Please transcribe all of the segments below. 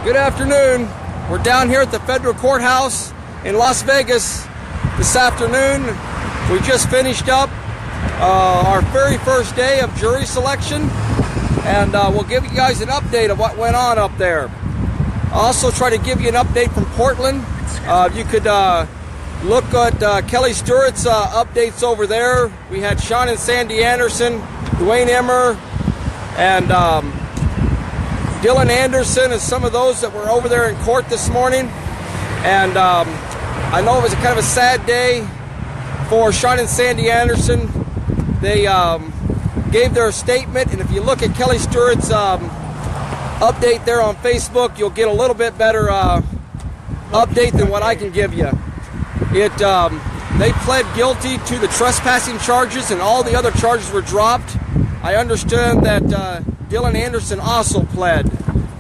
Good afternoon. We're down here at the federal courthouse in Las Vegas this afternoon. We just finished up our very first day of jury selection, and we'll give you guys an update of what went on up there. I'll also try to give you an update from Portland. You could look at Kelly Stewart's updates over there. We had Sean and Sandy Anderson, Dwayne Emmer, and Dylan Anderson, and some of those that were over there in court this morning. And I know it was kind of a sad day for Sean and Sandy Anderson. They gave their statement, and if you look at Kelly Stewart's update there on Facebook, you'll get a little bit better update than what I can give you. They pled guilty to the trespassing charges, and all the other charges were dropped. I understand that Dylan Anderson also pled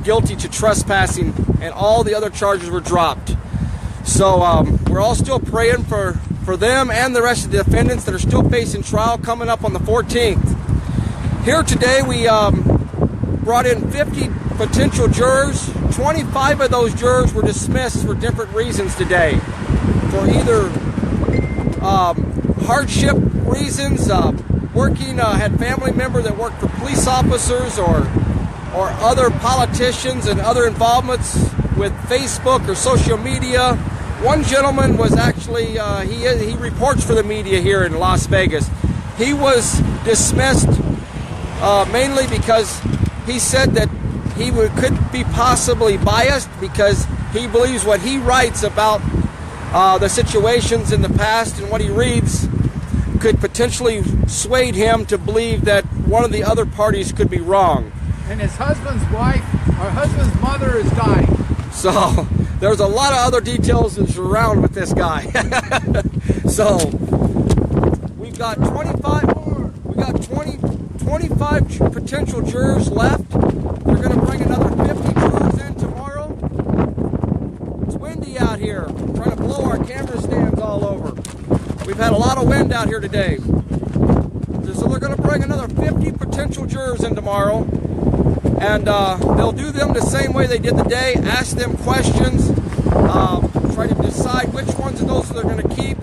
guilty to trespassing, and all the other charges were dropped. So we're all still praying for them and the rest of the defendants that are still facing trial coming up on the 14th. Here today we brought in 50 potential jurors. 25 of those jurors were dismissed for different reasons today. For either hardship reasons, had family member that worked for police officers, or other politicians and other involvements with Facebook or social media. One gentleman was actually, he reports for the media here in Las Vegas. He was dismissed mainly because he said that he could be possibly biased because he believes what he writes about the situations in the past and what he reads could potentially sway him to believe that one of the other parties could be wrong. And his husband's wife, or husband's mother, is dying. So there's a lot of other details that surround with this guy. So we've got 25 potential jurors left. We're going to bring another 50 jurors in tomorrow. It's windy out here. I'm trying to blow our camera stands all over. We've had a lot of wind out here today. So they're going to bring another 50 potential jurors in tomorrow. And they'll do them the same way they did today, ask them questions, try to decide which ones of those they're going to keep.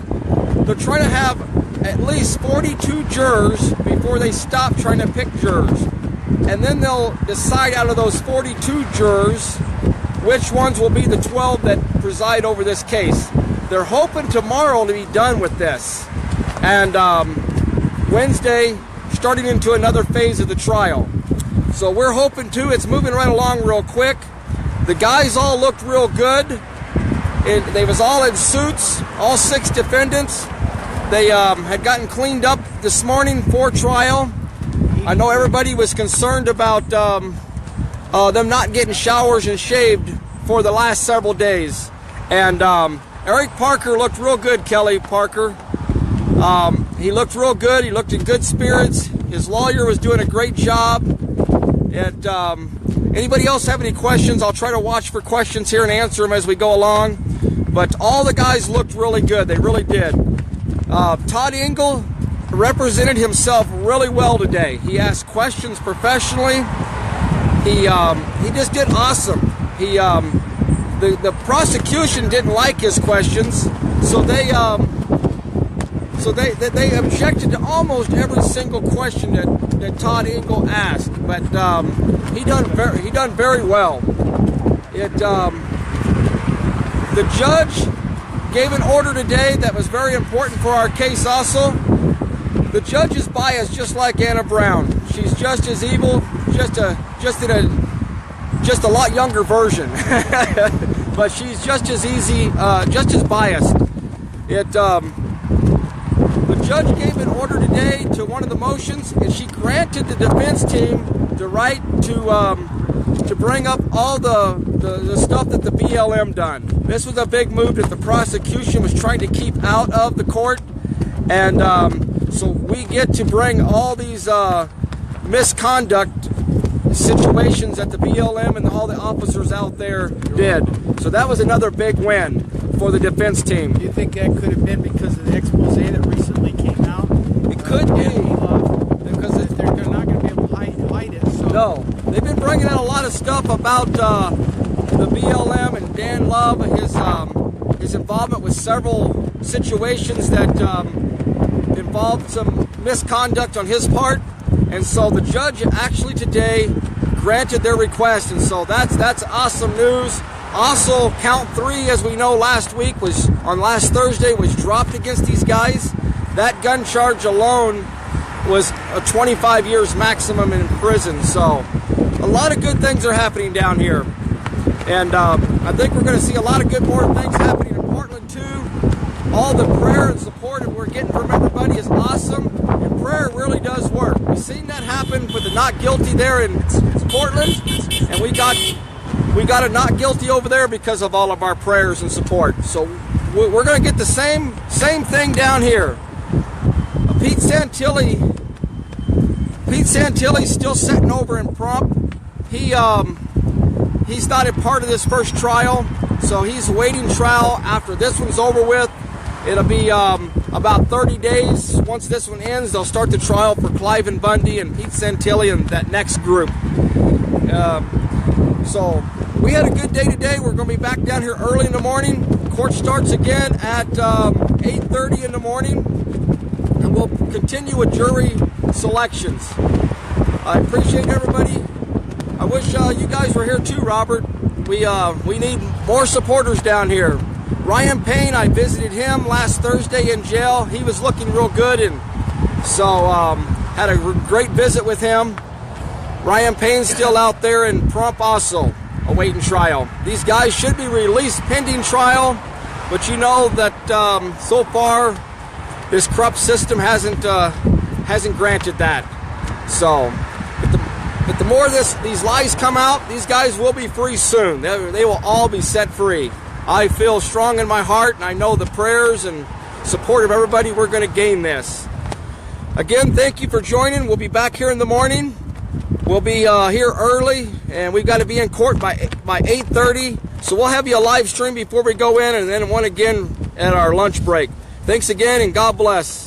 They're trying to have at least 42 jurors before they stop trying to pick jurors. And then they'll decide out of those 42 jurors which ones will be the 12 that preside over this case. They're hoping tomorrow to be done with this. And Wednesday, starting into another phase of the trial. So we're hoping too, it's moving right along real quick. The guys all looked real good. They was all in suits, all 6 defendants. They had gotten cleaned up this morning for trial. I know everybody was concerned about them not getting showers and shaved for the last several days. And Eric Parker looked real good, Kelly Parker. He looked real good. He looked in good spirits. His lawyer was doing a great job. And anybody else have any questions? I'll try to watch for questions here and answer them as we go along. But all the guys looked really good. They really did. Todd Engel represented himself really well today. He asked questions professionally. He just did awesome. The prosecution didn't like his questions, so they objected to almost every single question that Todd Engel asked, but he done very well. The judge gave an order today that was very important for our case also. The judge is biased just like Anna Brown. She's just as evil, just a lot younger version. But she's just as easy, just as biased. The judge gave an order today to one of the motions, and she granted the defense team the right to bring up all the stuff that the BLM done. This was a big move that the prosecution was trying to keep out of the court, and so we get to bring all these misconduct situations that the BLM and all the officers out there did. So that was another big win for the defense team. Do you think that could have been because of the expose that recently came out? It could be. Because they're not going to be able to hide it. So. No. They've been bringing out a lot of stuff about the the BLM and Dan Love, his involvement with several situations that involved some misconduct on his part. And so the judge actually today granted their request, and so that's awesome news. Also, count 3, as we know, last Thursday was dropped against these guys. That gun charge alone was a 25 years maximum in prison. So a lot of good things are happening down here, and I think we're going to see a lot of good more things happening in Portland too. All the prayer and support that we're getting from everybody is awesome, and prayer really does work. We've seen that happen with the not guilty there in Portland, and we got a not guilty over there because of all of our prayers and support. So we're going to get the same thing down here. Pete Santilli's still sitting over in Prump. He's not a part of this first trial, so he's waiting trial after this one's over with. It'll be about 30 days. Once this one ends, they'll start the trial for Cliven Bundy and Pete Santilli and that next group. So we had a good day today. We're going to be back down here early in the morning. Court starts again at 8:30 in the morning, and we'll continue with jury selections. I appreciate everybody. I wish you guys were here too, Robert. We need more supporters down here. Ryan Payne, I visited him last Thursday in jail. He was looking real good, and so had a great visit with him. Ryan Payne's still out there in Prump also, awaiting trial. These guys should be released pending trial, but you know that so far this corrupt system hasn't granted that. So, but the more these lies come out, these guys will be free soon. They will all be set free. I feel strong in my heart, and I know the prayers and support of everybody, we're going to gain this. Again, thank you for joining. We'll be back here in the morning. We'll be here early, and we've got to be in court by 8:30. So we'll have you a live stream before we go in, and then one again at our lunch break. Thanks again, and God bless.